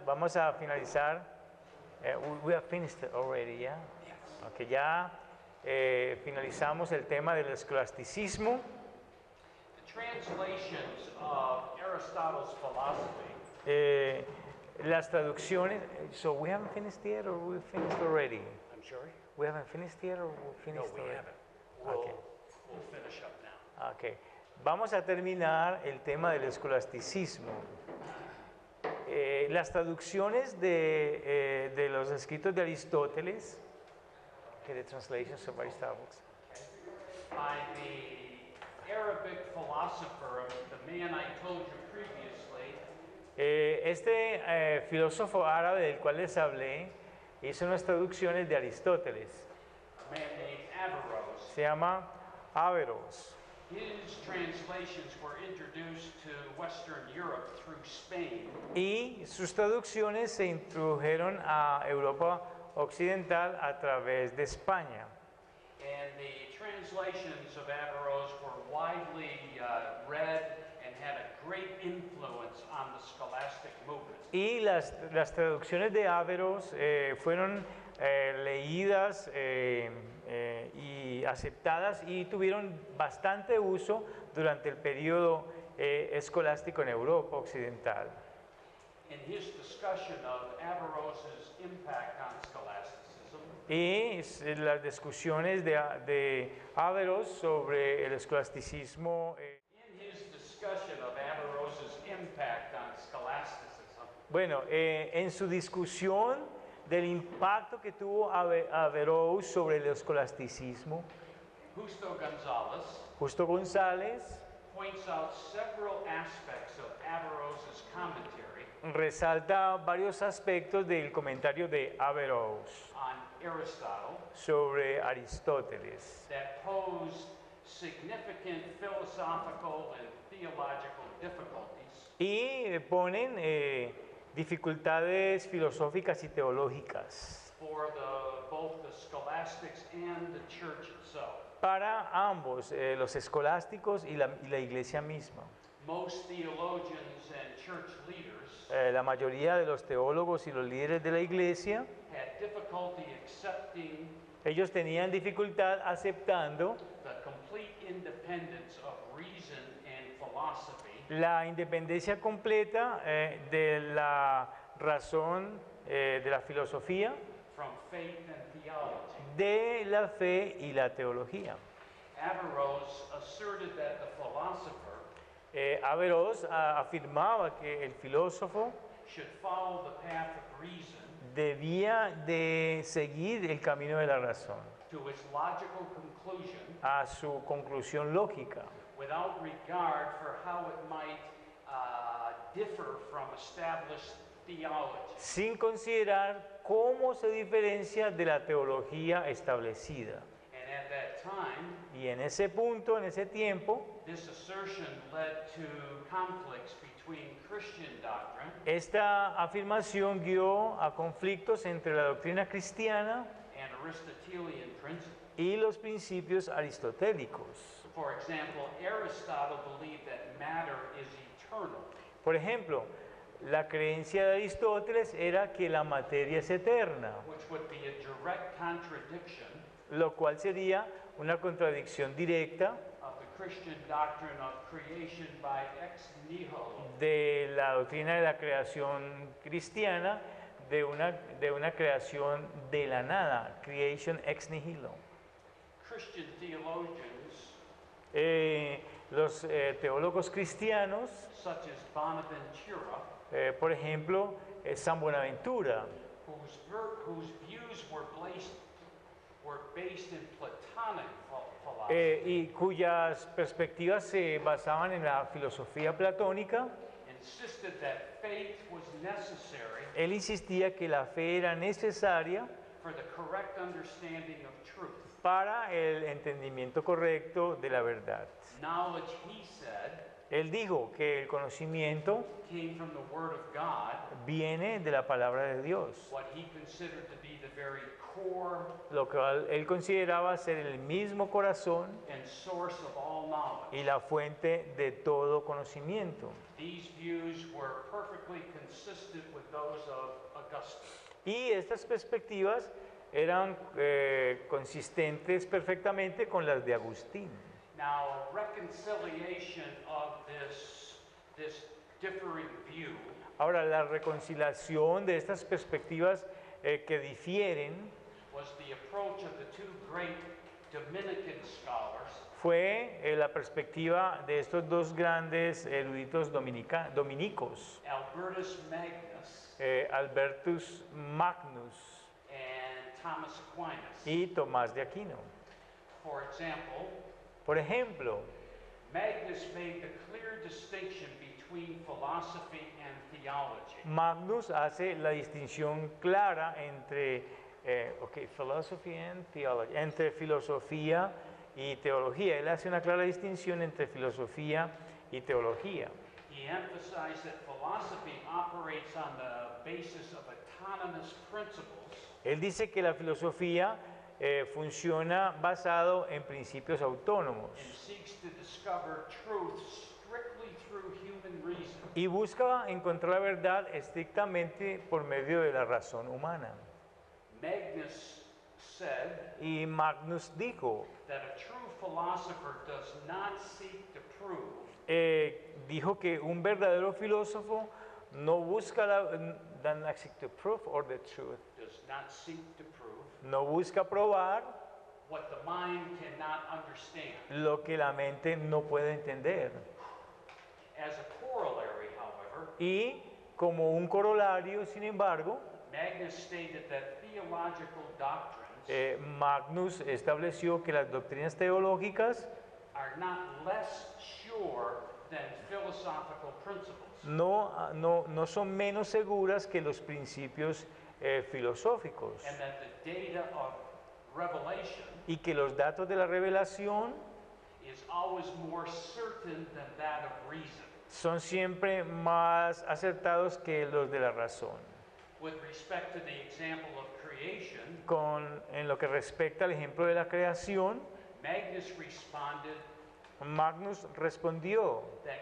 vamos a finalizar. We have finished already, yeah? Yes. Okay, ya finalizamos el tema del escolasticismo. The translations of Aristotle's philosophy Las traducciones. So we haven't finished yet, or we finished already? I'm sorry? We haven't finished yet, or we finished No, we already? haven't. Okay. We'll finish up now. Okay. Vamos a terminar el tema del escolasticismo. Las traducciones de los escritos de Aristóteles, the translations of Aristotle, By the Arabic philosopher, the man I told you previously, este filósofo árabe del cual les hablé hizo unas traducciones de Aristóteles. a man named Averroes. Se llama Averroes. His translations were introduced to Western Europe through Spain, Y sus traducciones se introdujeron a Europa Occidental a través de España. and the translations of Averroes were widely read and had a great influence on the scholastic movement. Y las traducciones de Averroes fueron leídas y aceptadas y tuvieron bastante uso durante el periodo escolástico en Europa Occidental. In his discussion of Averroes' impact on scholasticism, Y las discusiones de Averroes sobre el escolasticismo. in his discussion of Averroes' impact on scholasticism, Bueno, en su discusión del impacto que tuvo Averroes sobre el escolasticismo, Justo González points out several aspects of Averroes' commentary resalta varios aspectos del comentario de Averroes on Aristotle sobre Aristóteles that pose significant philosophical and theological difficulties y ponen dificultades filosóficas y teológicas for both the scholastics and the church itself. para ambos, los escolásticos y la iglesia misma. Most theologians and church leaders La mayoría de los teólogos y los líderes de la iglesia, had difficulty accepting ellos tenían dificultad aceptando the complete independence of reason and philosophy la independencia completa de la razón, de la filosofía, from faith and theology. de la fe y la teología. Averroes asserted that the philosopher Averroes afirmaba que el filósofo should follow the path of reason debía de seguir el camino de la razón to its logical conclusion a su conclusión lógica, without regard for how it might differ from established theology. sin considerar cómo se diferencia de la teología establecida. And at that time, Y en ese punto, en ese tiempo, this assertion led to conflicts between Christian doctrine esta afirmación guió a conflictos entre la doctrina cristiana and Aristotelian principles. y los principios aristotélicos. For example, Aristotle believed that matter is eternal, Por ejemplo, la creencia de Aristóteles era que la materia es eterna, which would be a direct contradiction lo cual sería una contradicción directa of the Christian doctrine of creation by ex nihilo. de la doctrina de la creación cristiana, de una creación de la nada, creation ex nihilo. Christian theologians Los teólogos cristianos, such as Bonaventura, por ejemplo, San Buenaventura, whose views were based in Platonic philosophy, y cuyas perspectivas se basaban en la filosofía platónica, insisted that faith was necessary él insistía que la fe era necesaria for the correct understanding of truth. para el entendimiento correcto de la verdad. Knowledge, he said, Él dijo que el conocimiento came from the Word of God, viene de la palabra de Dios, what he considered to be the very core lo que él consideraba ser el mismo corazón and source of all knowledge. y la fuente de todo conocimiento. These views were perfectly consistent with those of Augustine. Y estas perspectivas eran consistentes perfectamente con las de Agustín. Now, reconciliation of this differing view Ahora, la reconciliación de estas perspectivas que difieren was the approach of the two great Dominican scholars, fue la perspectiva de estos dos grandes eruditos dominicos, Albertus Magnus Albertus Magnus and Thomas Aquinas. y Tomás de Aquino. For example, Por ejemplo, Magnus made the clear distinction between philosophy and theology. Magnus hace la distinción clara entre philosophy and theology, entre filosofía y teología. Él hace una clara distinción entre filosofía y teología. He emphasized that philosophy operates on the basis of autonomous principles, Él dice que la filosofía funciona basado en principios autónomos and seeks to discover truth strictly through human reason. y busca encontrar la verdad estrictamente por medio de la razón humana. Magnus said Y Magnus dijo, that a true philosopher does not seek to prove, dijo que un verdadero filósofo no busca no busca probar what the mind cannot understand. lo que la mente no puede entender. As a corollary, however, Y como un corolario, sin embargo, Magnus stated that theological doctrines Magnus estableció que las doctrinas teológicas are not less sure than philosophical principles. no son menos seguras que los principios filosóficos And that the data of revelation y que los datos de la revelación is always more certain than that of reason. son siempre más acertados que los de la razón. With respect to the example of creation, En lo que respecta al ejemplo de la creación, Magnus responded Magnus respondió that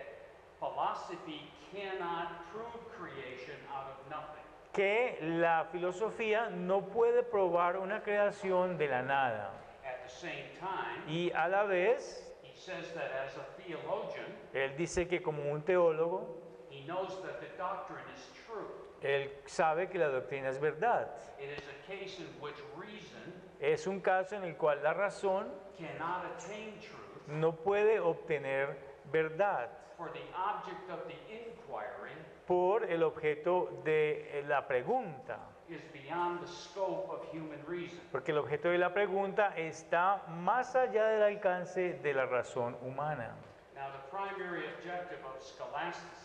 philosophy cannot prove creation out of nothing. que la filosofía no puede probar una creación de la nada. At the same time, Y a la vez, he says that as a theologian, él dice que como un teólogo, he knows that the doctrine is true. él sabe que la doctrina es verdad. It is a case in which reason Es un caso en el cual la razón cannot attain truth, no puede obtener verdad for the object of the inquiry por el objeto de la pregunta. is beyond the scope of human reason. Porque el objeto de la pregunta está más allá del alcance de la razón humana. Now, the primary objective of scholasticism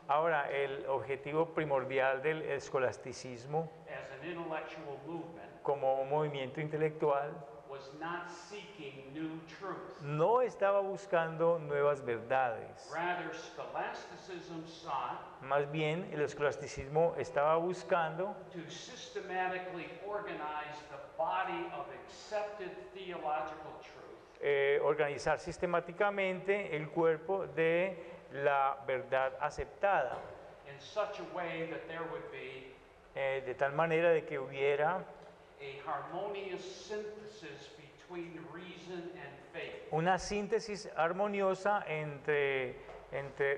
Ahora, el objetivo primordial del escolasticismo as an intellectual movement como un movimiento intelectual was not seeking new truth. no estaba buscando nuevas verdades. Rather, scholasticism sought Más bien, el escolasticismo estaba buscando to systematically organize the body of accepted theological truth organizar sistemáticamente el cuerpo de la verdad aceptada, in such a way that there would be de tal manera de que hubiera a harmonious synthesis between reason and faith. una síntesis armoniosa entre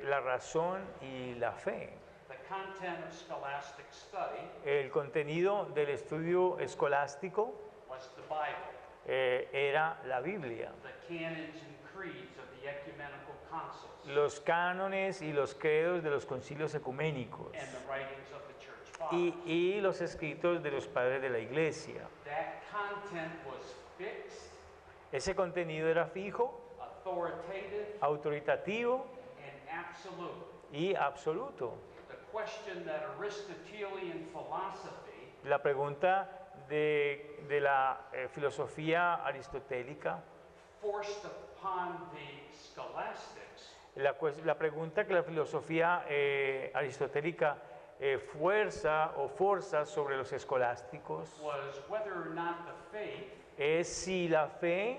la razón y la fe. The content of scholastic study El contenido del estudio escolástico was the Bible, era la Biblia, the canons and creeds of the ecumenical councils, los cánones y los credos de los concilios ecuménicos and the writings of the church fathers. y los escritos de los padres de la iglesia. That content was fixed, Ese contenido era fijo, authoritative, autoritativo and absolute. y absoluto. The question that Aristotelian philosophy La pregunta de la filosofía aristotélica forced upon the scholastics La pregunta que la filosofía aristotélica forza sobre los escolásticos was whether or not the faith es si la fe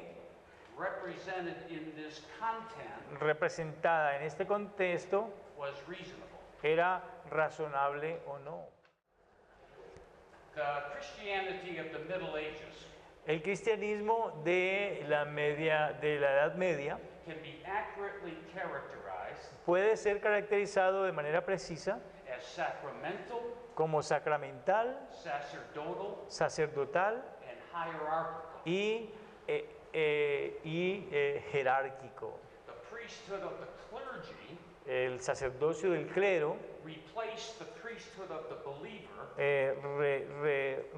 represented in this content representada en este contexto was reasonable. era razonable o no. The Christianity of the Middle Ages El cristianismo de la Edad Media can be accurately characterized puede ser caracterizado de manera precisa as sacramental, como sacramental, sacerdotal, sacerdotal and hierarchical. y jerárquico. The priesthood of the clergy El sacerdocio del clero replaced the priesthood of the believer.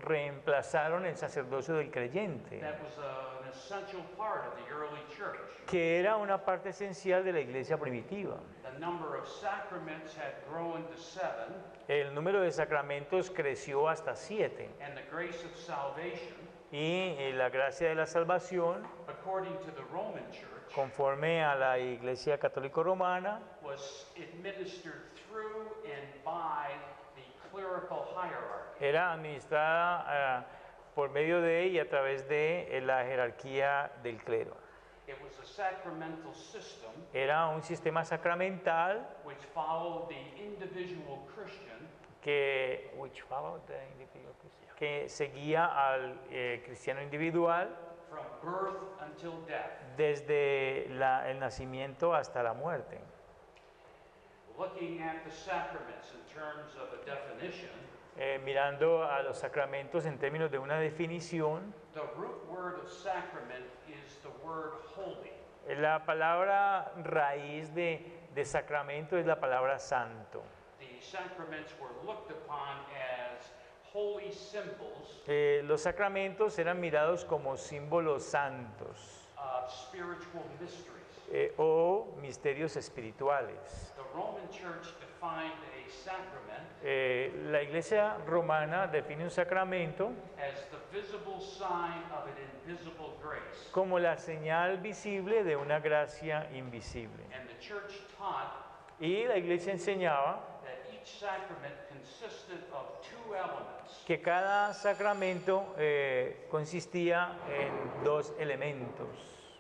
Reemplazaron el sacerdocio del creyente, That was an essential part of the early church. que era una parte esencial de la iglesia primitiva. The number of sacraments had grown to 7, El número de sacramentos creció hasta 7 and the grace of salvation, y la gracia de la salvación, according to the Roman Church, conforme a la iglesia católica romana, was administered through and by the clerical hierarchy. era administrada por medio de y a través de la jerarquía del clero. It was a sacramental system Era un sistema sacramental which followed the individual Christian que seguía al cristiano individual from birth until death. desde el nacimiento hasta la muerte. Looking at the sacraments in terms of a definition, Mirando a los sacramentos en términos de una definición, the root word of sacrament is the word holy. la palabra raíz de sacramento es la palabra santo. The sacraments were looked upon as holy symbols Los sacramentos eran mirados como símbolos santos of spiritual mysteries. O misterios espirituales. The Roman Church defined a sacrament La iglesia romana define un sacramento as the visible sign of an invisible grace. como la señal visible de una gracia invisible. And the church taught Y la iglesia enseñaba that each sacrament consisted of 2 elements. que cada sacramento consistía en 2 elementos.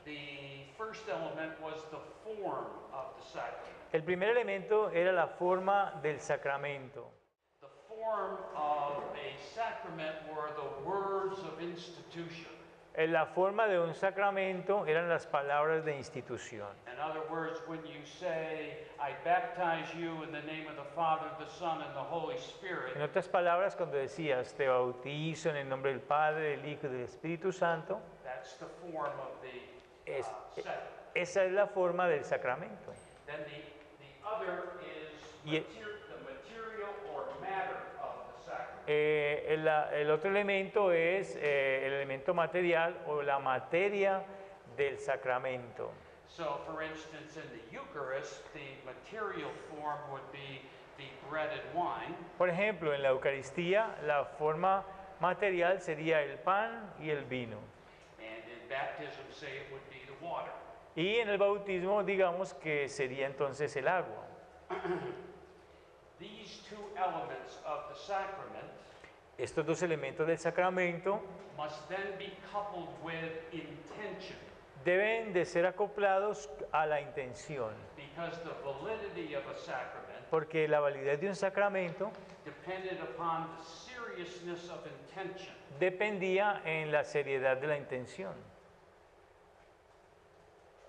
The first element was the form of the sacrament. El primer elemento era la forma del sacramento. The form of a sacrament were the words of institution. La forma de un sacramento eran las palabras de institución. In other words, when you say, I baptize you in the name of the Father, the Son, and the Holy Spirit, En otras palabras, cuando decías, te bautizo en el nombre del Padre, del Hijo y del Espíritu Santo, that's the form of the es- sacrament. esa es la forma del sacramento. Then the other is Y- the material or matter of the sacrament. El otro elemento es el elemento material o la materia del sacramento. So, for instance, in the Eucharist, the material form would be the bread and wine, Por ejemplo, en la Eucaristía, la forma material sería el pan y el vino. and in baptism, say it would be the water. Y en el bautismo, digamos que sería entonces el agua. These 2 elements of the sacrament Estos 2 elementos del sacramento must then be coupled with intention, deben de ser acoplados a la intención, because the validity of a sacrament porque la validez de un sacramento depended upon the seriousness of intention. dependía en la seriedad de la intención.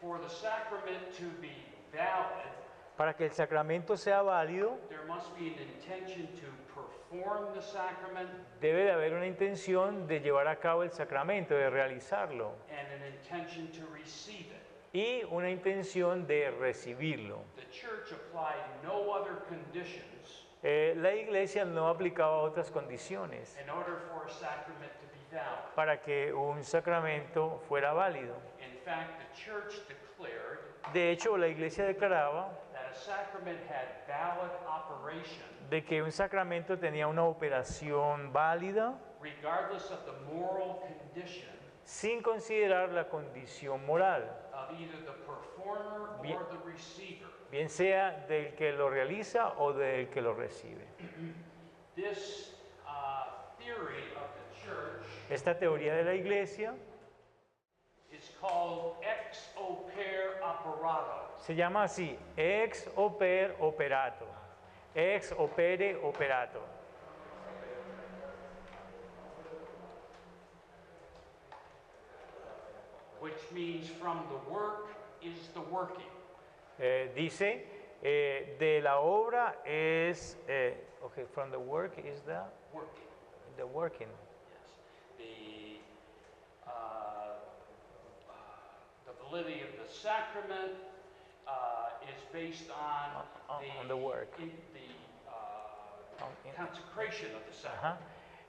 For the sacrament to be valid, Para que el sacramento sea válido, there must be an intention to perform the sacrament debe de haber una intención de llevar a cabo el sacramento, de realizarlo, and an intention to receive it. y una intención de recibirlo. The church applied no other conditions La iglesia no aplicaba otras condiciones in order for a sacrament to be valid. para que un sacramento fuera válido. In fact, the church declared De hecho, la iglesia declaraba that a sacrament had valid operation de que un sacramento tenía una operación válida regardless of the moral condition sin considerar la condición moral, of either the performer Bien. or the receiver. bien sea del que lo realiza o del que lo recibe. This theory of the church Esta teoría de la iglesia is called ex opere operato. se llama así, ex opere operato, ex opere operato. Which means from the work is the working. Dice, de la obra es, okay, from the work is Working, the working. yes. The validity of the sacrament is based On the work. On- in- consecration of the sacrament.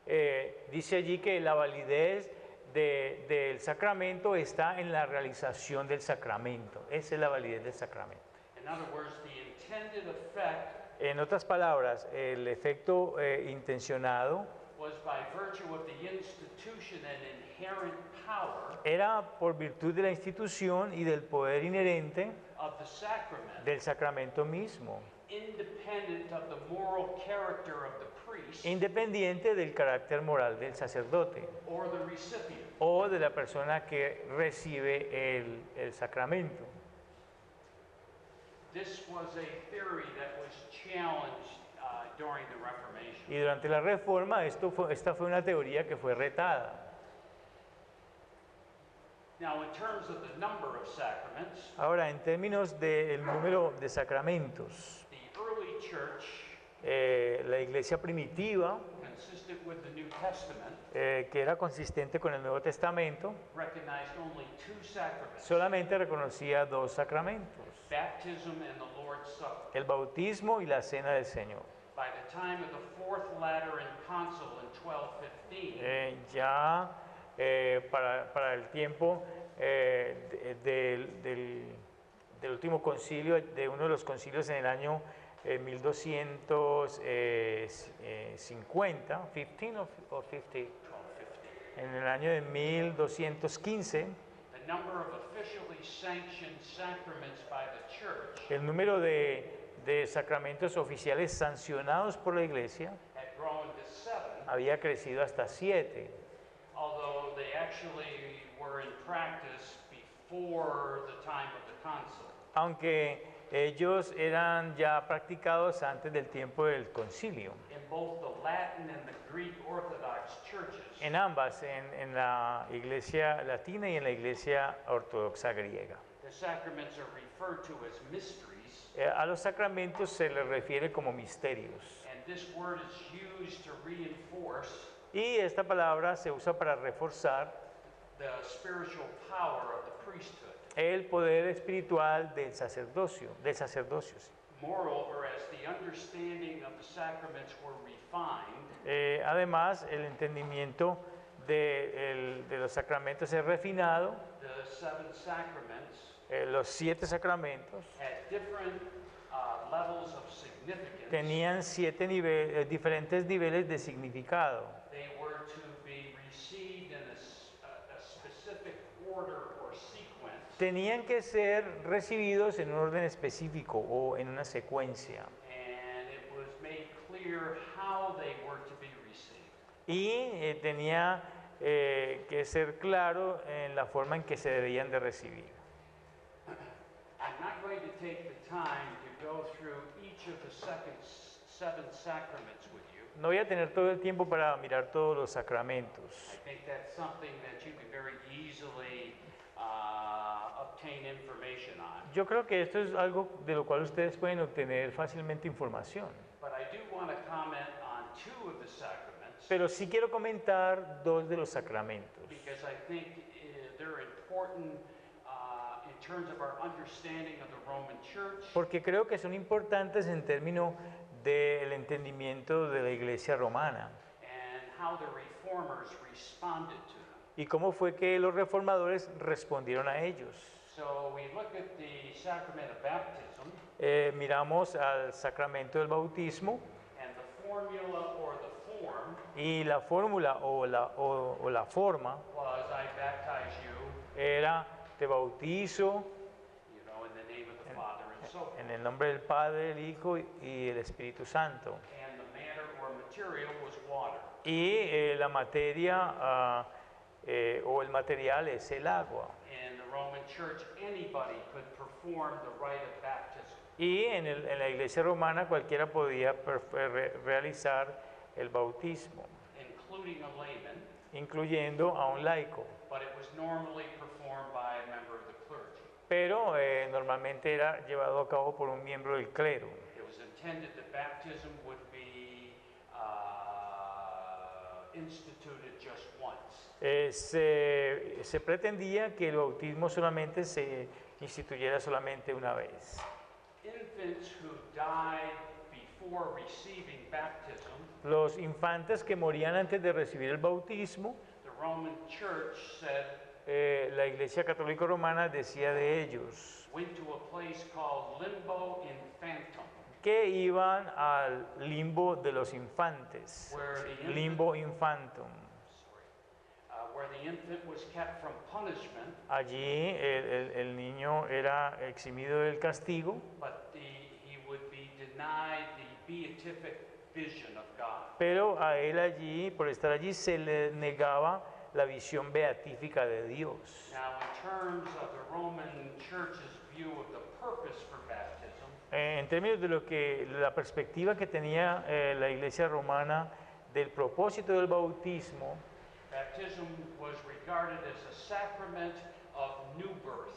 Ajá. Dice allí que la validez del sacramento está en la realización del sacramento. Esa es la validez del sacramento. In other words, the intended effect En otras palabras, el efecto intencionado was by virtue of the institution and inherent power era por virtud de la institución y del poder inherente of the sacrament, del sacramento mismo, independent of the moral character of the priest independiente del carácter moral del sacerdote or the recipient. o de la persona que recibe el sacramento. This was a theory that was challenged during the Reformation. Y durante la Reforma esta fue una teoría que fue retada. Now, in terms of the number of sacraments, Ahora, en términos del número de sacramentos, the early church, la iglesia primitiva, consistent with the New Testament, que era consistente con el Nuevo Testamento, recognized only two sacraments, solamente reconocía dos sacramentos, baptism and the Lord's Supper. el bautismo y la cena del Señor. By the time of the Fourth Lateran Council in 1215, Para el tiempo del último concilio, de uno de los concilios en el año 1250, 15 o 50, en el año de 1215, the number of officially sanctioned sacraments by the church el número de sacramentos oficiales sancionados por la iglesia had grown to 7, había crecido hasta 7, although they actually were in practice before the time of the council. aunque ellos eran ya practicados antes del tiempo del concilio. In both the Latin and the Greek Orthodox churches, En ambas, en la iglesia latina y en la iglesia ortodoxa griega. the sacraments are referred to as mysteries, A los sacramentos se les refiere como misterios. and this word is used to reinforce Y esta palabra se usa para reforzar the spiritual power of the priesthood. el poder espiritual del sacerdocio, sí. Moreover, as the understanding of the sacraments were refined, Además, el entendimiento de los sacramentos es refinado. the 7 sacraments Los 7 sacramentos had different levels of significance. tenían 7 diferentes niveles de significado. They were to be received in a specific order or sequence, Tenían que ser recibidos en un orden específico o en una secuencia. and it was made clear how they were to be received. Y tenía que ser claro en la forma en que se debían de recibir. I'm not going to take the time to go through each of the 7 sacraments with you. No voy a tener todo el tiempo para mirar todos los sacramentos. I think that's something that you can very easily obtain information on. Yo creo que esto es algo de lo cual ustedes pueden obtener fácilmente información. But I do want to comment on 2 of the sacraments Pero sí quiero comentar 2 de los sacramentos, because I think they're important in terms of our understanding of the Roman Church porque creo que son importantes en términos del entendimiento de la Iglesia romana and how the reformers responded to them. y cómo fue que los reformadores respondieron a ellos. So we look at the sacrament of baptism, Miramos al sacramento del bautismo and the formula or the form Y la fórmula o la forma was, I baptize you, era te bautizo you know, in the name of the Father and so forth. en el nombre del Padre, el Hijo y el Espíritu Santo. And the matter or material was water. Y la materia o el material es el agua. In the Roman Church, anybody could perform the rite of baptism. Y en la iglesia romana cualquiera podía realizar el bautismo, Including a layman, incluyendo a un laico. but it was normally performed by a member of the clergy. Pero normalmente era llevado a cabo por un miembro del clero. It was intended that baptism would be instituted just once. Se pretendía que el bautismo solamente se instituyera solamente una vez. Infants who died before receiving baptism, Los infantes que morían antes de recibir el bautismo, the Roman Church said, la Iglesia Católica Romana decía de ellos went to a place called limbo infantum, que iban al limbo de los infantes, where the infant, limbo infantum. where the infant was kept from punishment, Allí el niño era eximido del castigo, but he would be denied the beatific vision of God. pero a él allí, por estar allí, se le negaba la visión beatífica de Dios. Now, in terms of the Roman Church's view of the purpose for baptism, En términos de la perspectiva que tenía la Iglesia romana del propósito del bautismo, baptism was regarded as a sacrament of new birth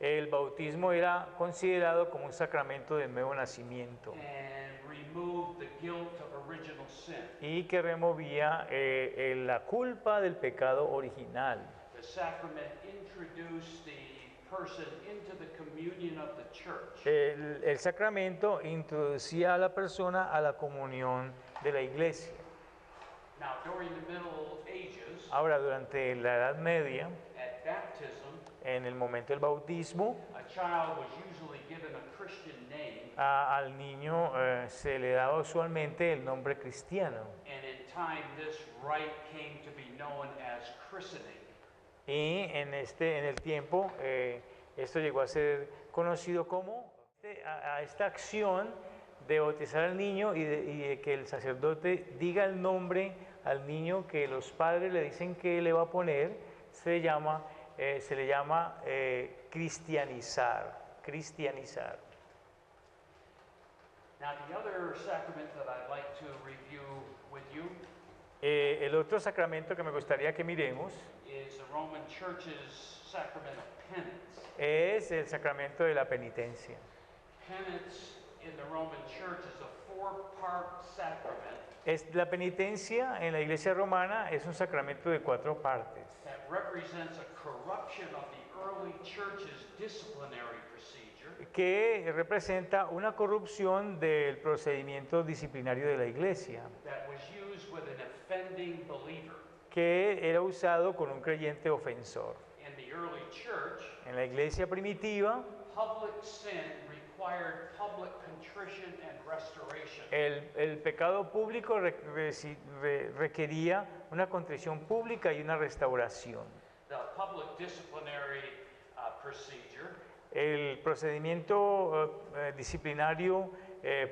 el bautismo era considerado como un sacramento de nuevo nacimiento and removed the guilt of original sin. y que removía la culpa del pecado original. The sacrament introduced the person into the communion of the church. El sacramento introducía a la persona a la comunión de la iglesia. Now, during the Middle Ages, Ahora, durante la Edad Media, at baptism, en el momento del bautismo, a child was usually given a Christian name, al niño se le daba usualmente el nombre cristiano. and in time this rite came to be known as christening. Y en el tiempo, esto llegó a ser conocido como a esta acción de bautizar al niño y de que el sacerdote diga el nombre al niño que los padres le dicen que le va a poner, se le llama cristianizar. Now, the other sacrament that I'd like to review with you El otro sacramento que me gustaría que miremos is the Roman Church's sacrament of penance. es el sacramento de la penitencia. Penance in the Roman Church is a four-part sacrament La penitencia en la iglesia romana es un sacramento de 4 partes. that represents a corruption of the early church's disciplinary procedure Que representa una corrupción del procedimiento disciplinario de la iglesia, that was used with an offending believer. que era usado con un creyente ofensor. In the early church, En la iglesia primitiva, public sin required public contrition and restoration. el pecado público requería una contrición pública y una restauración. The public disciplinary procedure El procedimiento disciplinario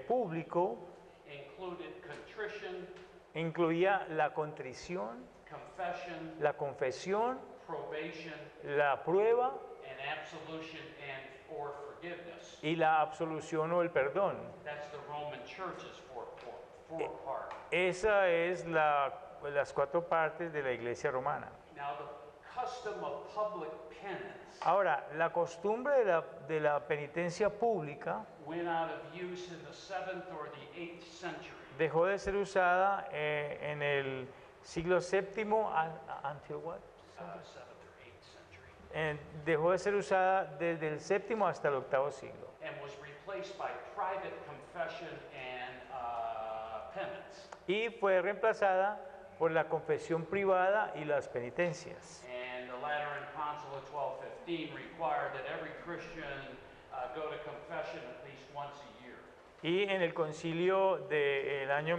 público included contrition, incluía la contrición, confession, la confesión, probation, la prueba and absolution and or forgiveness. y la absolución o el perdón. That's the Roman Church's four part. Esa es las 4 partes de la iglesia romana. Now, the custom of public penance Ahora, la costumbre de la penitencia pública went out of use in the 7th or the 8th century. dejó de ser usada en el siglo VII, until what? 7th or 8th century. Dejó de ser usada desde el VII hasta el VIII siglo And was replaced by private confession and penance. y fue reemplazada por la confesión privada y las penitencias. And the Lateran Council of 1215 required that every Christian go to confession at least once a year. Y en el concilio del año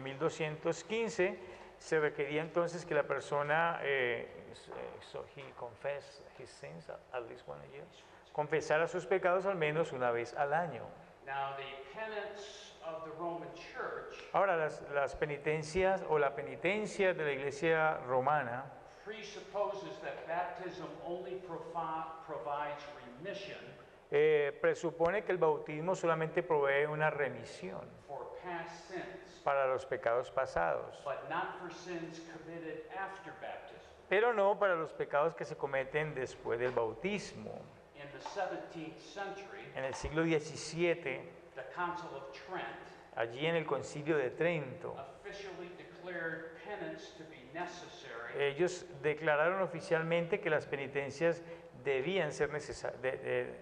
1215 se requería entonces que la persona so he confessed his sins at least one a year, confesara sus pecados al menos una vez al año. Now, the penance of the Roman Church Ahora, las penitencias o la penitencia de la iglesia romana presupposes that baptism only provides remission presupone que el bautismo solamente provee una remisión for past sins, para los pecados pasados, but not for sins committed after baptism. pero no para los pecados que se cometen después del bautismo. In the 17th century, En el siglo XVII, the Council of Trent allí en el Concilio de Trento, officially declared penance to be necessary ellos declararon oficialmente que las penitencias debían ser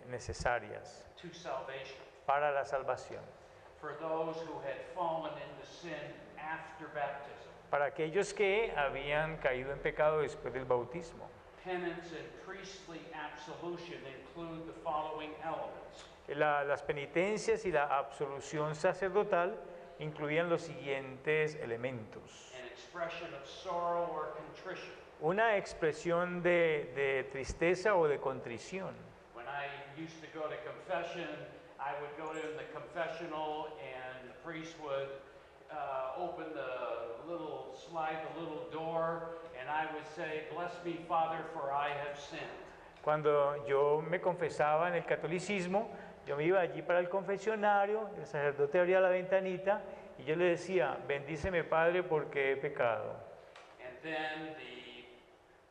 necesarias to salvation para la salvación, for those who had fallen into sin after baptism. para aquellos que habían caído en pecado después del bautismo. Penance and priestly absolution include the following elements: Las penitencias y la absolución sacerdotal incluían los siguientes elementos. an expression of sorrow or contrition. Una expresión de tristeza o de contrición. When I used to go to confession, I would go in the confessional and the priest would open the little slide, the little door, and I would say, "Bless me, Father, for I have sinned." Cuando yo me confesaba en el catolicismo, yo me iba allí para el confesionario, el sacerdote abría la ventanita y yo le decía, bendíceme Padre porque he pecado. And then the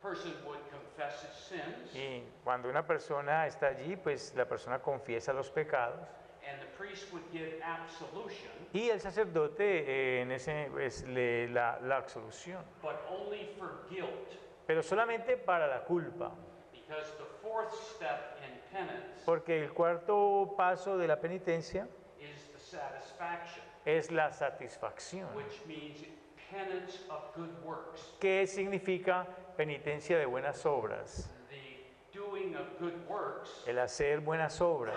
person would confess his sins, Y cuando una persona está allí, pues la persona confiesa los pecados and the priest would give absolution, y el sacerdote pues, lee la absolución, but only for guilt, pero solamente para la culpa, because the fourth step in penance porque el cuarto paso de la penitencia is the satisfaction, es la satisfacción. which means penance of good works. ¿Qué significa penitencia de buenas obras? The doing of good works El hacer buenas obras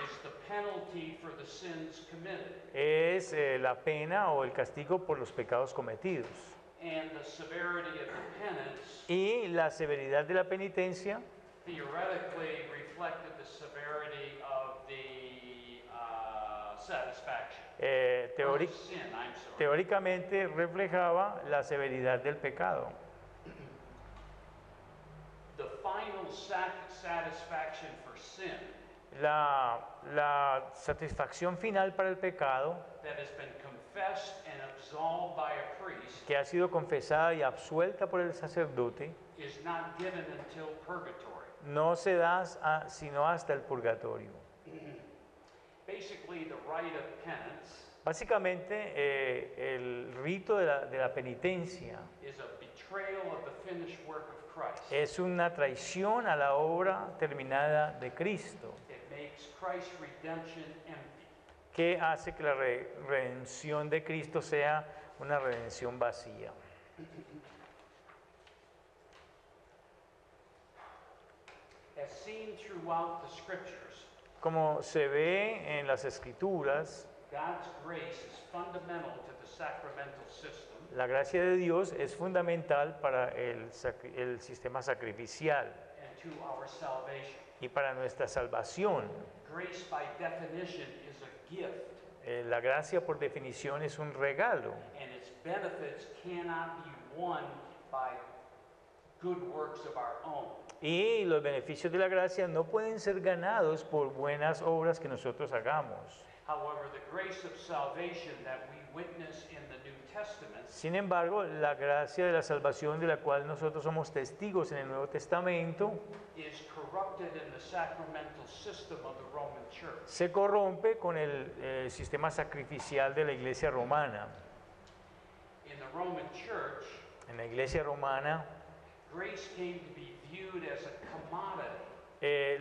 is the penalty for the sins committed, es la pena o el castigo por los pecados cometidos. and the severity of the penance Y la severidad de la penitencia theoretically reflected the severity of the satisfaction. Or teóric- sin, I'm sorry. teóricamente reflejaba la severidad del pecado. The final satisfaction for sin La satisfacción final para el pecado, that has been confessed and absolved by a priest que ha sido confesada y absuelta por el sacerdote, is not given until purgatory. no se da sino hasta el purgatorio. Basically, the rite of penance Básicamente, el rito de la penitencia is a betrayal of the finished work of Christ. es una traición a la obra terminada de Cristo, It makes Christ's redemption empty. que hace que la redención de Cristo sea una redención vacía. As seen throughout the scriptures, Como se ve en las Escrituras, God's grace is fundamental to the sacramental system la gracia de Dios es fundamental para el sistema sacrificial and to our salvation. y para nuestra salvación. Grace, by definition, is a gift, La gracia, por definición, es un regalo and its benefits cannot be won by good works of our own. y los beneficios de la gracia no pueden ser ganados por buenas obras que nosotros hagamos. However, the grace of salvation that we witness in the New Testament Sin embargo, la gracia de la salvación de la cual nosotros somos testigos en el Nuevo Testamento is corrupted in the sacramental system of the Roman Church. se corrompe con el sistema sacrificial de la Iglesia romana. In the Roman Church, En la Iglesia romana, grace came to be viewed as a commodity.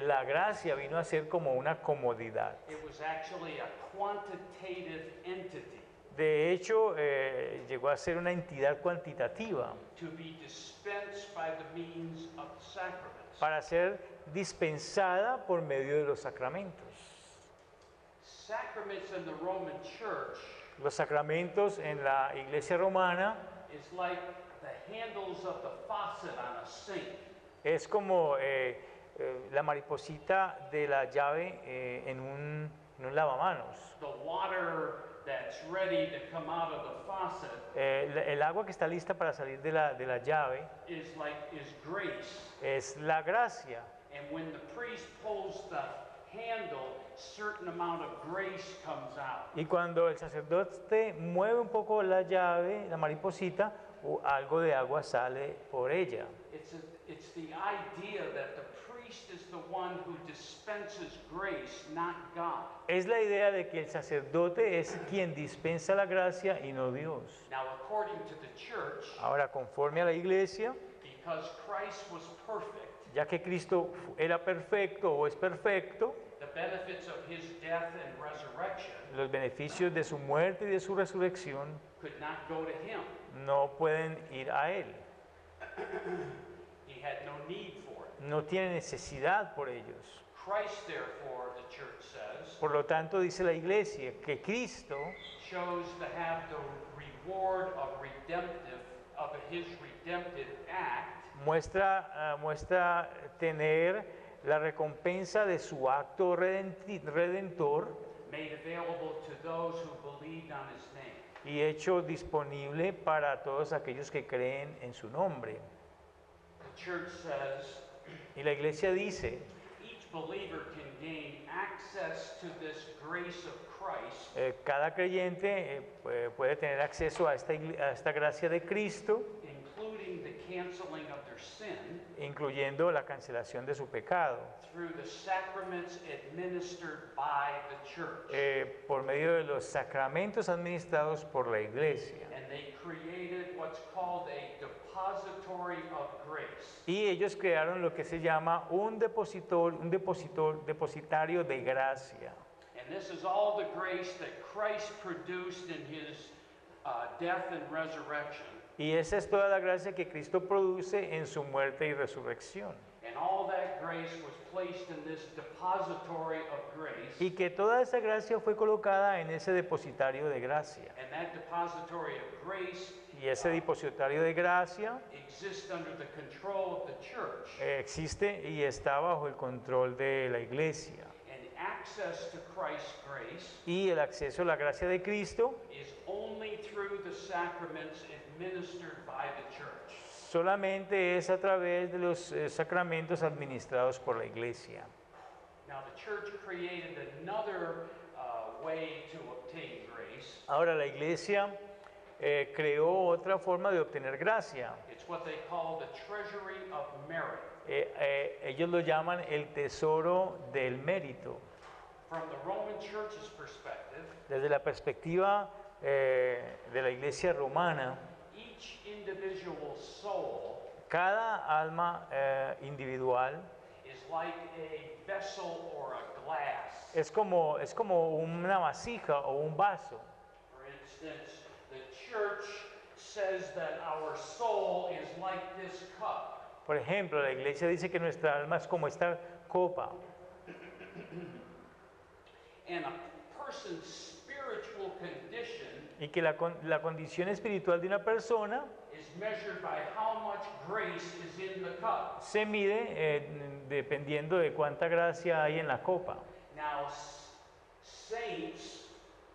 la gracia vino a ser como una comodidad. It was actually a quantitative entity De hecho, llegó a ser una entidad cuantitativa to be dispensed by the means of the sacraments. para ser dispensada por medio de los sacramentos. Sacraments in the Roman Church Los sacramentos en la Iglesia romana is like the handles of the faucet on a sink. Es como la mariposita de la llave en un lavamanos. The water that's ready to come out of the faucet El agua que está lista para salir de la llave is grace. es la gracia. And when the priest pulls the handle, certain amount of grace comes out. Y cuando el sacerdote mueve un poco la llave, la mariposita, algo de agua sale por ella. It's the idea that the priest is the one who dispenses grace, not God. Es la idea de que el sacerdote es quien dispensa la gracia y no Dios. Now, according to the church, Ahora, conforme a la iglesia, because Christ was perfect, ya que Cristo era perfecto o es perfecto, the benefits of his death and resurrection los beneficios de su muerte y de su resurrección could not go to him. no pueden ir a él. He had no need for it. No tiene necesidad por ellos. Christ, therefore, the church says, Por lo tanto, dice la iglesia que Cristo chose to have the reward of his redemptive act muestra tener la recompensa de su acto redentor made available to those who believed on his name. y hecho disponible para todos aquellos que creen en su nombre. The church says Y la iglesia dice, each believer can gain access to this grace of Christ cada creyente puede tener acceso a esta gracia de Cristo, including the canceling of their sin, incluyendo la cancelación de su pecado, through the sacraments administered by the church. por medio de los sacramentos administrados por la iglesia. And they created what's called a depository of grace. Y ellos crearon lo que se llama un depositario de gracia. And this is all the grace that Christ produced in his death and resurrection. Y esa es toda la gracia que Cristo produce en su muerte y resurrección. And all that grace was placed in this depository of grace. Y que toda esa gracia fue colocada en ese depositario de gracia. And that depository of grace Y ese depositario de gracia exists under the control of the church. existe y está bajo el control de la iglesia. And access to Christ's grace Y el acceso a la gracia de Cristo is only through the sacraments administered by the church. solamente es a través de los sacramentos administrados por la iglesia. Now, the church created another way to obtain grace. Ahora la iglesia creó otra forma de obtener gracia. It's what they call the treasury of merit. Ellos lo llaman el tesoro del mérito. From the Roman Church's perspective, Desde la perspectiva de la iglesia romana, each individual soul cada alma individual is like a vessel or a glass. es como una vasija o un vaso. For instance, the church says that our soul is like this cup. Por ejemplo, la iglesia dice que nuestra alma es como esta copa. And a person's spiritual condition Y que la condición espiritual de una persona is measured by how much grace is in the cup. se mide dependiendo de cuánta gracia hay en la copa. Now, saints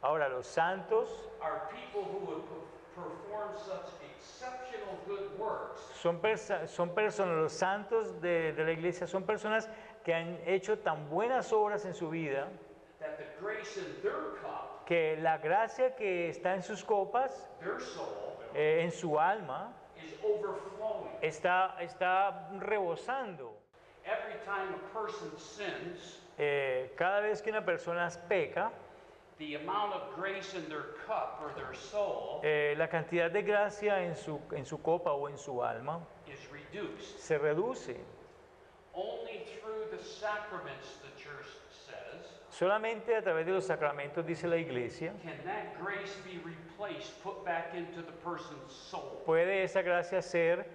Ahora, los santos are people who have performed such exceptional good works son personas, los santos de la iglesia son personas que han hecho tan buenas obras en su vida that the grace in their cup, que la gracia que está en sus copas, their soul, en su alma, is overflowing. está rebosando. Every time a person sins, Cada vez que una persona peca, the amount of grace in their cup or their soul la cantidad de gracia en su copa o en su alma is reduced. se reduce. Only through the sacraments, the church says, Solamente a través de los sacramentos, dice la iglesia, can that grace be replaced, put back into the person's soul. puede esa gracia ser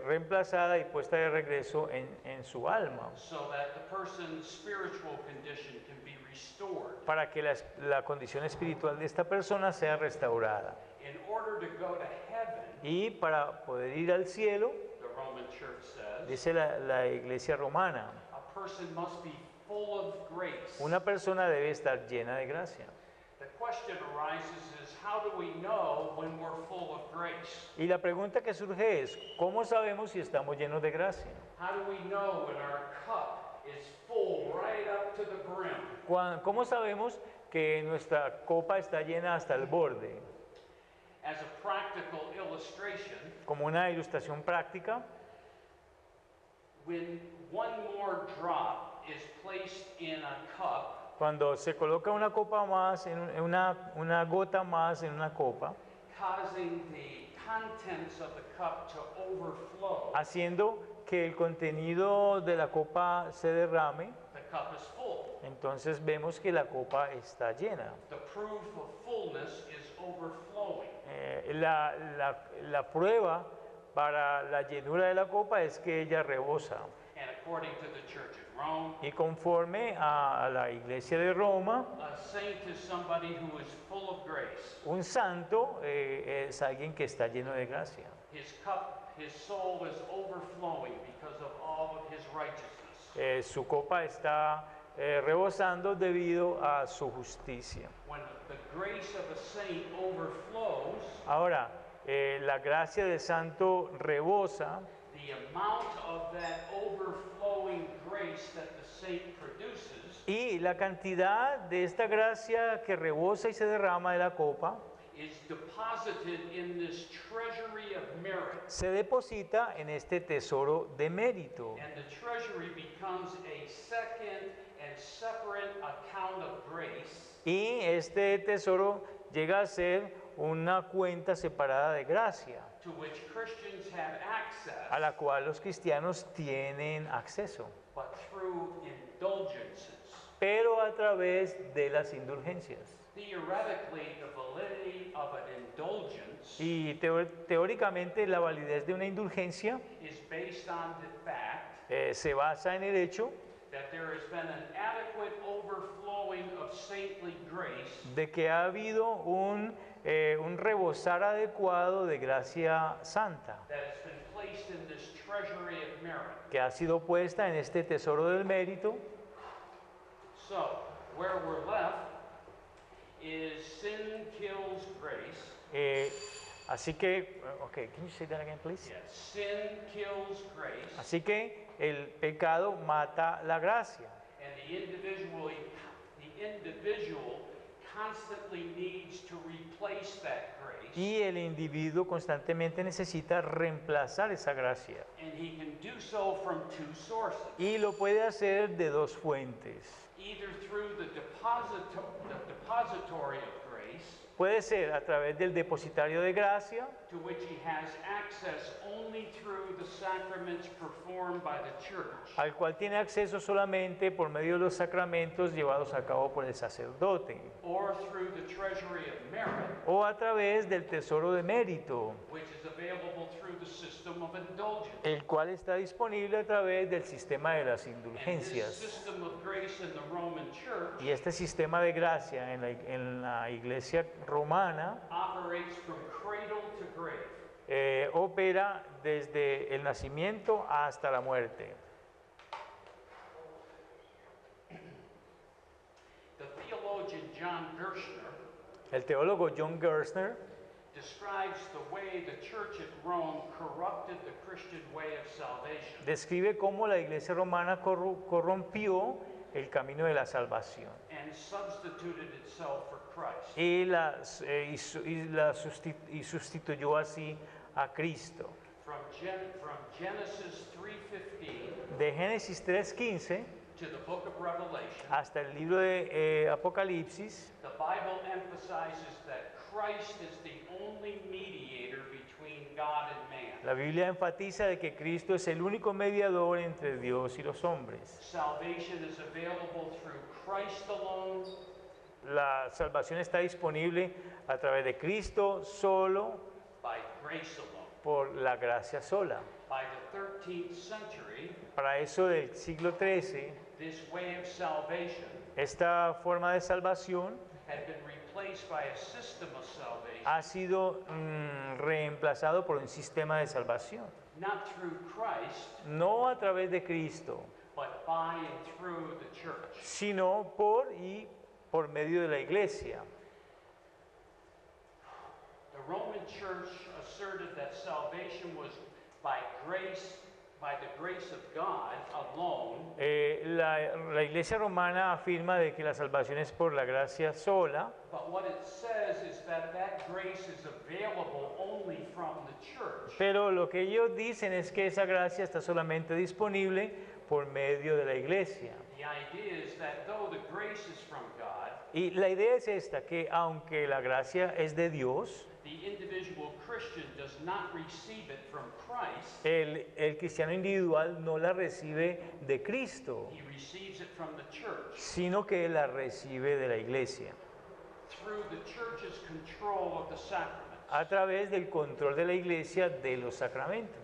reemplazada y puesta de regreso en su alma, So that the person's spiritual condition can be restored. para que la condición espiritual de esta persona sea restaurada. in order to go to heaven, Y para poder ir al cielo, the Roman church says, dice la iglesia romana, a person must be full of grace. una persona debe estar llena de gracia. The question arises is how do we know when we're full of grace? Y la pregunta que surge es, ¿cómo sabemos si estamos llenos de gracia? How do we know when our cup is full right up to the brim? ¿Cómo sabemos que nuestra copa está llena hasta el borde? As a practical illustration, Como una ilustración práctica, when one more drop is placed in a cup, cuando se coloca una copa más, una gota más en una copa, causing the contents of the cup to overflow, haciendo que el contenido de la copa se derrame, the cup is full. entonces vemos que la copa está llena. The proof of fullness is overflowing. La prueba para la llenura de la copa es que ella rebosa. And according to the Church of Rome, Y conforme a la iglesia de Roma, a saint is somebody who is full of grace. un santo es alguien que está lleno de gracia. His cup, his soul is overflowing because of all of his righteousness. Su copa está rebosando debido a su justicia. When the grace of a saint overflows, Ahora, la gracia del santo rebosa, the amount of that overflowing grace that the saint produces y la cantidad de esta gracia que rebosa y se derrama de la copa is deposited in this treasury of merit. se deposita en este tesoro de mérito. And the treasury becomes a second and separate account of grace Y este tesoro llega a ser una cuenta separada de gracia, to which Christians have access, a la cual los cristianos tienen acceso, but through indulgences. pero a través de las indulgencias. Theoretically, the validity of an indulgence Y teóricamente la validez de una indulgencia is based on the fact se basa en el hecho that there has been an adequate overflowing of saintly grace de que ha habido un rebosar adecuado de gracia santa, that has been placed in this treasury of merit. que ha sido puesta en este tesoro del mérito. So, where we're left is sin kills grace. Así que, okay, can you say that again, please? Yes. Sin kills grace, Así que el pecado mata la gracia. and the individual constantly needs to replace that grace, Y el individuo constantemente necesita reemplazar esa gracia. and he can do so from two sources. Y lo puede hacer de dos fuentes. Either through the depository of grace, Puede ser a través del depositario de gracia, to which he has access only through the sacraments performed by the church, al cual tiene acceso solamente por medio de los sacramentos llevados a cabo por el sacerdote, or through the treasury of merit, o a través del tesoro de mérito, which is available through the system of indulgence. el cual está disponible a través del sistema de las And this indulgencias. system of grace in the Roman church Y este sistema de gracia en la iglesia romana operates from cradle to grave. opera desde el nacimiento hasta la muerte. The theologian John Gerstner El teólogo John Gerstner describes the way the church at Rome corrupted the Christian way of salvation. describe cómo la iglesia romana corrompió el camino de la salvación And substituted itself for Christ. y sustituyó así a Cristo. From Genesis 3:15 De Génesis 3:15 to the book of Revelation, hasta el libro de Apocalipsis, the Bible emphasizes that Christ is the only mediator between God and man. la Biblia enfatiza de que Cristo es el único mediador entre Dios y los hombres. Salvation is available through Christ alone, La salvación está disponible a través de Cristo solo, by grace alone. por la gracia sola. By the 13th century, Para eso del siglo XIII, this way of salvation esta forma de salvación had been replaced replaced by a system of salvation, ha sido reemplazado por un sistema de salvación. not through Christ, No a través de Cristo, but by and through the church. sino por y por medio de la iglesia. The Roman Church asserted that salvation was by grace, by the grace of God alone, La iglesia romana afirma de que la salvación es por la gracia sola, but what it says is that that grace is available only from the church. pero lo que ellos dicen es que esa gracia está solamente disponible por medio de la iglesia. The idea is that though the grace is from God, Y la idea es esta, que aunque la gracia es de Dios, the individual Christian does not receive it from Christ. el cristiano individual no la recibe de Cristo, He receives it from the church sino que la recibe de la iglesia, through the church's control of the sacraments. a través del control de la iglesia de los sacramentos.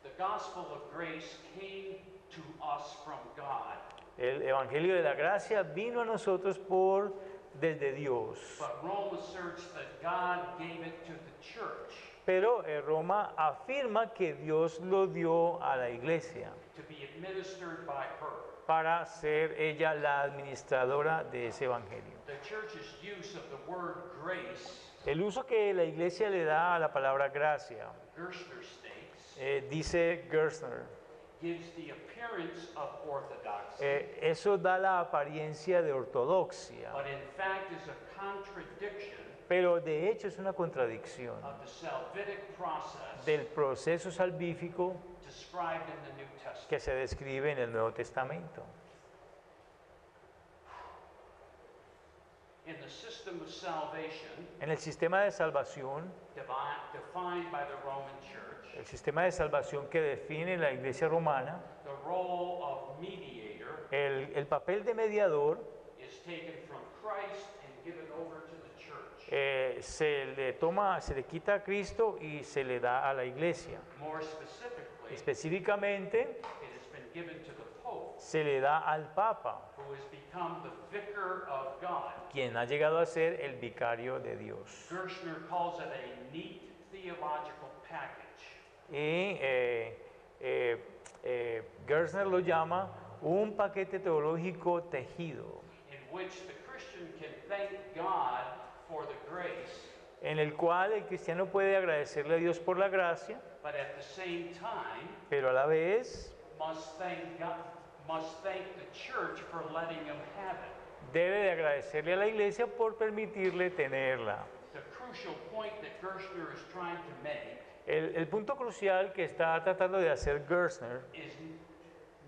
The gospel of grace came to us from God, El evangelio de la gracia vino a nosotros desde Dios, but Rome asserts that God gave it to the church pero Roma afirma que Dios lo dio a la iglesia to be administered by her. para ser ella la administradora de ese evangelio. The church's use of the word grace, El uso que la iglesia le da a la palabra gracia, Gerstner states, dice Gerstner, gives the appearance of orthodoxy, eso da la apariencia de ortodoxia, but in fact is a contradiction pero de hecho es una contradicción of the salvific process del proceso salvífico described in the New Testament. que se describe en el Nuevo Testamento. In the system of salvation En el sistema de salvación, defined by the Roman Church, el sistema de salvación que define la iglesia romana, the role of mediator el papel de mediador is taken from Christ and given over to the church. se le quita a Cristo y se le da a la iglesia. More specifically, Específicamente, it has been given to the Pope, se le da al Papa, who has become the vicar of God. quien ha llegado a ser el vicario de Dios. Gerstner calls it a neat theological package. Y Gerstner lo llama un paquete teológico tejido, In which the Christian can thank God for the grace, en el cual el cristiano puede agradecerle a Dios por la gracia, but at the same time pero a la vez must thank God, must thank the church for letting him have it. debe de agradecerle a la iglesia por permitirle tenerla. The crucial point that Gerstner is trying to make El punto crucial que está tratando de hacer Gerstner is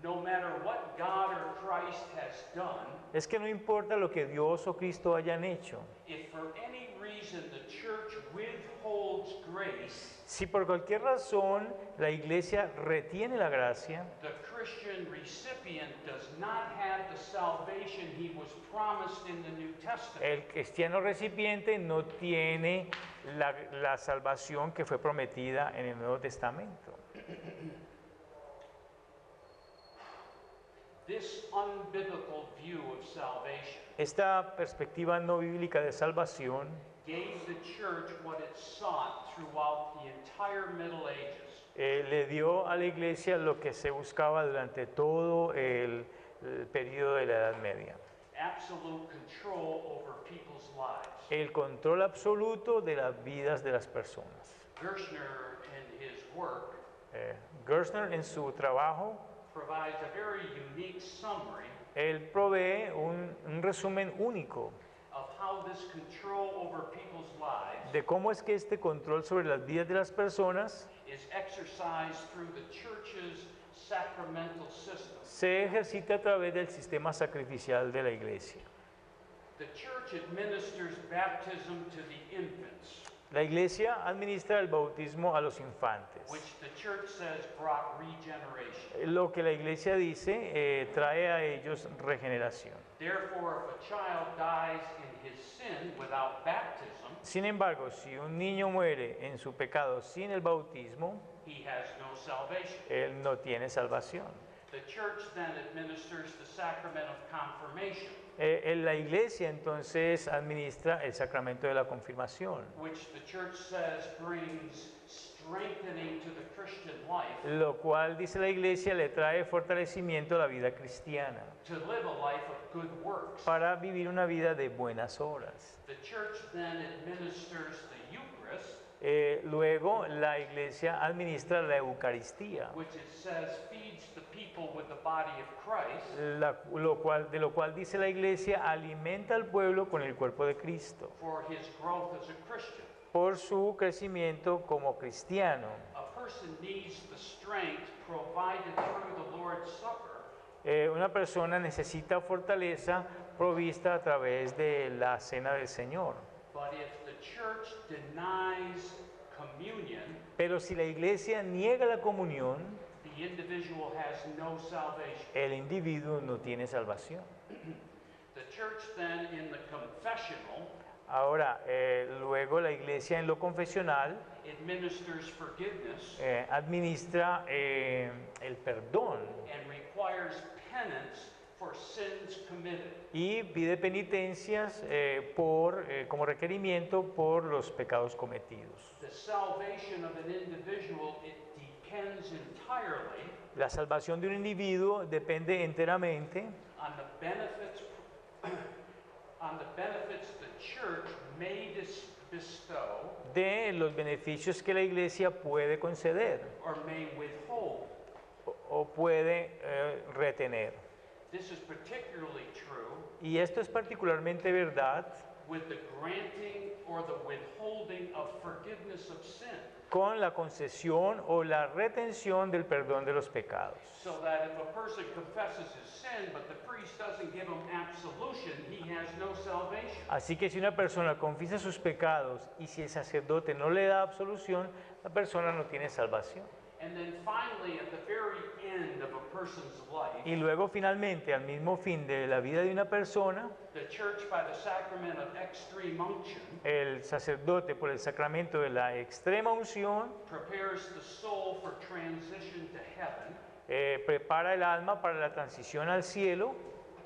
no matter what God or Christ has done, es que no importa lo que Dios o Cristo hayan hecho, if for any reason the church withholds grace, si por cualquier razón la iglesia retiene la gracia, the Christian recipient does not have the salvation he was promised in the New Testament. el cristiano recipiente no tiene la salvación que fue prometida en el Nuevo Testamento. This unbiblical view of salvation Esta perspectiva no bíblica de salvación gave the church what it sought throughout the entire Middle Ages. le dio a la iglesia lo que se buscaba durante todo el periodo de la Edad Media. Absolute control over people's lives. El control absoluto de las vidas de las personas. Gerstner, in his work, Gerstner en su trabajo, provides a very unique summary él provee un resumen único of how this control over people's lives de cómo es que este control sobre las vidas de las personas is exercised through the church's sacramental system. se ejercita a través del sistema sacrificial de la iglesia. The church administers baptism to the infants, La iglesia administra el bautismo a los infantes. which the church says brought regeneration. Lo que la iglesia dice trae a ellos regeneración. Therefore, if a child dies in his sin without baptism, Sin embargo, si un niño muere en su pecado sin el bautismo, he has no salvation. él no tiene salvación. The church then administers the sacrament of confirmation, La iglesia entonces administra el sacramento de la confirmación, which the church says brings strengthening to the Christian life lo cual, dice la iglesia, le trae fortalecimiento a la vida cristiana to live a life of good works. para vivir una vida de buenas obras. The church then administers the Eucharist, Luego la iglesia administra la Eucaristía, which it says feeds the people with the body of Christ, de lo cual dice la iglesia alimenta al pueblo con el cuerpo de Cristo for his growth as a Christian. por su crecimiento como cristiano. A person needs the strength provided through the Lord's Supper Una persona necesita fortaleza provista a través de la cena del Señor. But if the church denies communion, Pero si la iglesia niega la comunión, the individual has no salvation. el individuo no tiene salvación. The church then in the confessional Ahora, luego la iglesia en lo confesional administers forgiveness administra el perdón and requires penance for sins committed. y pide penitencias como requerimiento por los pecados cometidos. The salvation of an individual, it depends entirely La salvación de un individuo depende enteramente on the benefits the church may bestow de los beneficios que la iglesia puede conceder or may withhold. o puede retener. This is particularly true Y esto es particularmente verdad with the granting or the withholding of forgiveness of sin, con la concesión o la retención del perdón de los pecados. so that if a person confesses his sin but the priest doesn't give him absolution, he has no salvation. Así que si una persona confiesa sus pecados y si el sacerdote no le da absolución, la persona no tiene salvación. And then finally, at the very end of a person's life, Y luego finalmente, al mismo fin de la vida de una persona, the church, by the sacrament of extreme unction, el sacerdote por el sacramento de la extrema unción prepares the soul for transition to heaven, prepara el alma para la transición al cielo,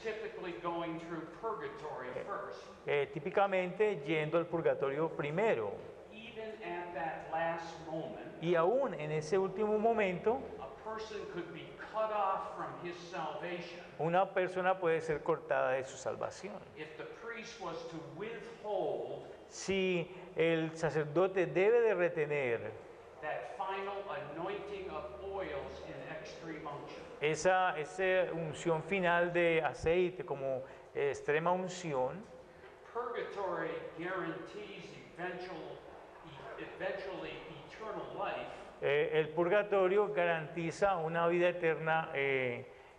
typically going through purgatory first. Típicamente yendo al purgatorio primero. Even at that last moment, Y aún en ese último momento, a person could be cut off from his salvation una persona puede ser cortada de su salvación. if the priest was to withhold Si el sacerdote debe de retener that final anointing of oils in extreme unction. esa unción final de aceite como extrema unción, Purgatory guarantees eventually eternal life, el purgatorio garantiza una vida eterna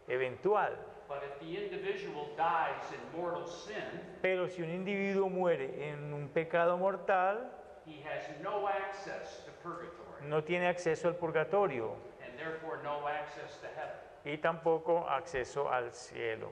eventual. but if the individual dies in mortal sin, Pero si un individuo muere en un pecado mortal, he has no access to purgatory no tiene acceso al purgatorio and therefore no access to heaven. y tampoco acceso al cielo.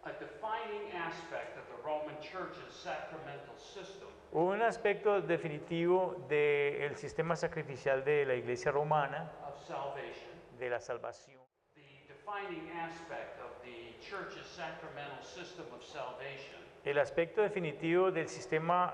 A defining aspect of the Roman Church's sacramental system Un aspecto definitivo del sistema sacrificial de la Iglesia romana, of salvation, de la salvación. the defining aspect of the Church's sacramental system of salvation El aspecto definitivo del sistema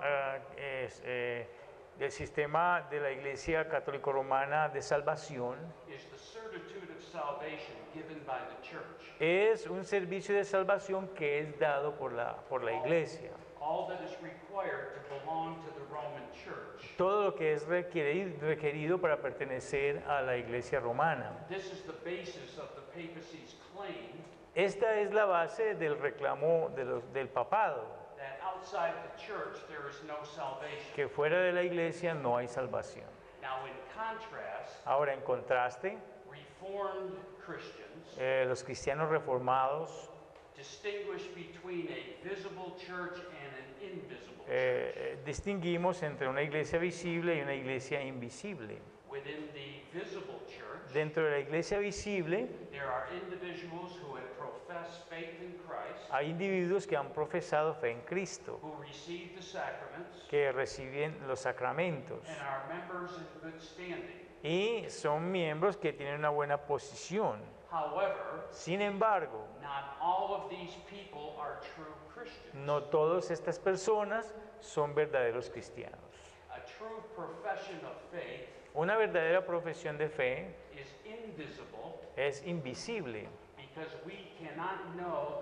de la Iglesia católico romana de salvación is the certitude of salvation given by the Church. es un servicio de salvación que es dado por la Iglesia. All that is required to belong to the Roman Church. Todo lo que es requerido para pertenecer a la Iglesia romana. This is the basis of the papacy's claim Esta es la base del reclamo del papado, that outside the church there is no salvation. que fuera de la Iglesia no hay salvación. Now, in contrast, Ahora, en contraste, Reformed Christians los cristianos reformados distinguish between a visible church and an invisible church. distinguimos entre una iglesia visible y una iglesia invisible. Within the visible church, Dentro de la iglesia visible there are individuals who have professed faith in Christ, hay individuos que han profesado fe en Cristo, who receive the sacraments, que reciben los sacramentos and are members in good standing. y son miembros que tienen una buena posición. However, Sin embargo, not all of these people are true Christians. no todas estas personas son verdaderos cristianos. A true profession of faith Una verdadera profesión de fe is invisible es invisible, because we cannot know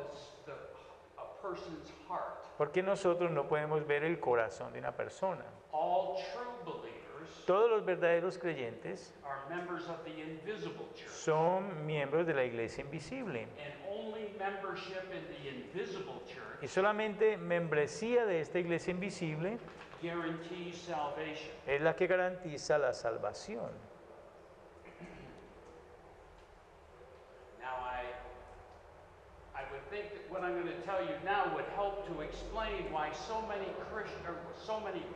a person's heart. porque nosotros no podemos ver el corazón de una persona. All true believers Todos los verdaderos creyentes are members of the invisible church, son miembros de la iglesia invisible. and only membership in the invisible church Y solamente membresía de esta iglesia invisible guarantees salvation. es la que garantiza la salvación. Now, I would think that what I'm going to tell you now would help to explain why so many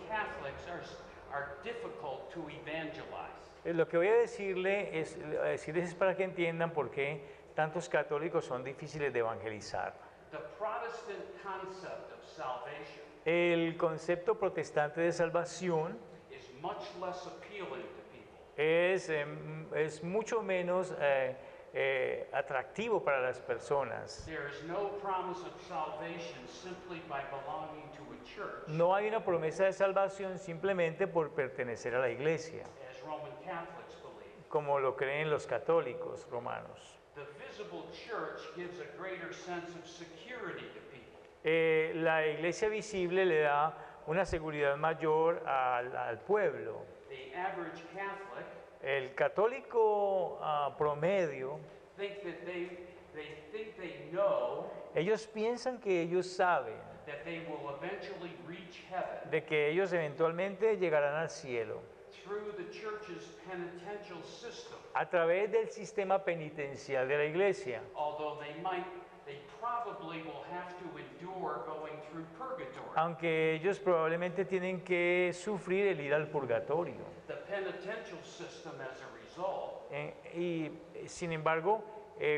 Catholics are difficult to evangelize. Lo que voy a decirles es para que entiendan por qué tantos católicos son difíciles de evangelizar. The Protestant concept of salvation El concepto protestante de salvación is much less appealing to people. es mucho menos atractivo para las personas. There is no promise of salvation simply by belonging to a church, No hay una promesa de salvación simplemente por pertenecer a la iglesia, as Roman Catholics believe. como lo creen los católicos romanos. The visible church gives a greater sense of security to people. La iglesia visible le da una seguridad mayor al pueblo. The average Catholic El católico promedio, think that they know ellos piensan que ellos saben that they will eventually reach heaven de que ellos eventualmente llegarán al cielo through the church's penitential system, a través del sistema penitencial de la iglesia, although they probably will have to endure going through purgatory. aunque ellos probablemente tienen que sufrir el ir al purgatorio. The penitential system, as a result, Y sin embargo,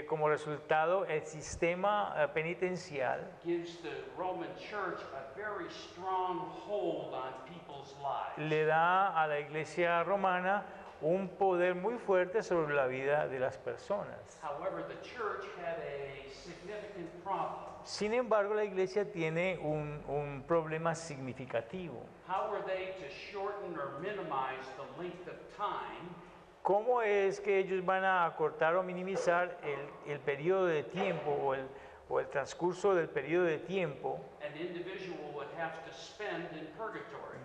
como resultado, el sistema penitencial gives the Roman Church a very strong hold on people's lives. le da a la iglesia romana un poder muy fuerte sobre la vida de las personas. However, the church had a significant problem. Sin embargo, la iglesia tiene un problema significativo. How were they to shorten or minimize the length of time ¿Cómo es que ellos van a acortar o minimizar el periodo de tiempo o el transcurso del periodo de tiempo an individual would have to spend in purgatory?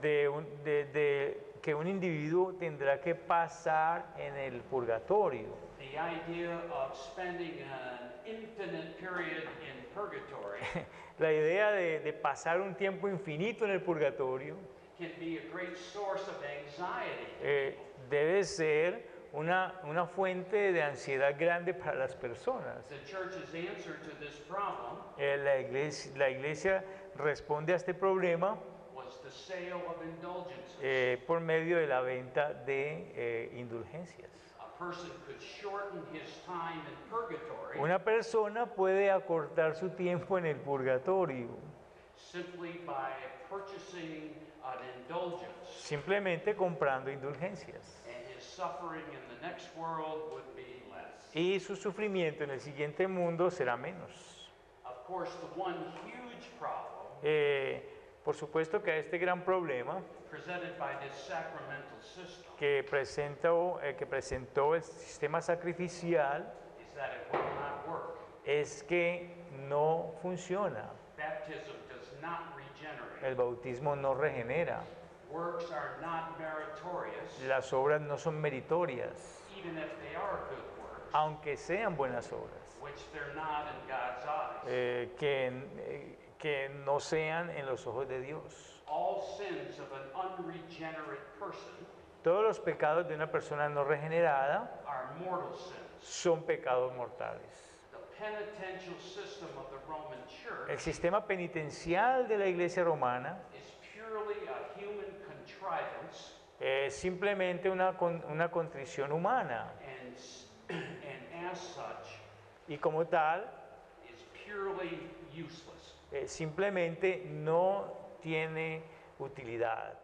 que un individuo tendrá que pasar en el purgatorio? The idea of spending an infinite period in purgatory La idea de pasar un tiempo infinito en el purgatorio can be a great source of anxiety. debe ser una fuente de ansiedad grande para las personas. The church's answer to this problem La iglesia responde a este problema was the sale of indulgences. por medio de la venta de indulgencias. A person could shorten his time in purgatory Una persona puede acortar su tiempo en el purgatorio simply by purchasing an indulgence, simplemente comprando indulgencias. and his suffering in the next world would be less. Y su sufrimiento en el siguiente mundo será menos. Of course, the one huge problem Por supuesto que a este gran problema presented by this sacramental system que presentó el sistema sacrificial is that it will not work. es que no funciona. Baptism does not regenerate. El bautismo no regenera. Works are not meritorious, Las obras no son meritorias, even if they are good works, aunque sean buenas obras, which they're not in God's eyes. que no sean en los ojos de Dios. All sins of an unregenerate person Todos los pecados de una persona no regenerada are mortal sins. son pecados mortales. The penitential system of the Roman El Church sistema penitencial de la iglesia romana is purely a human contrivance es simplemente una contrición humana and as such y como tal is purely useless. simplemente no tiene utilidad.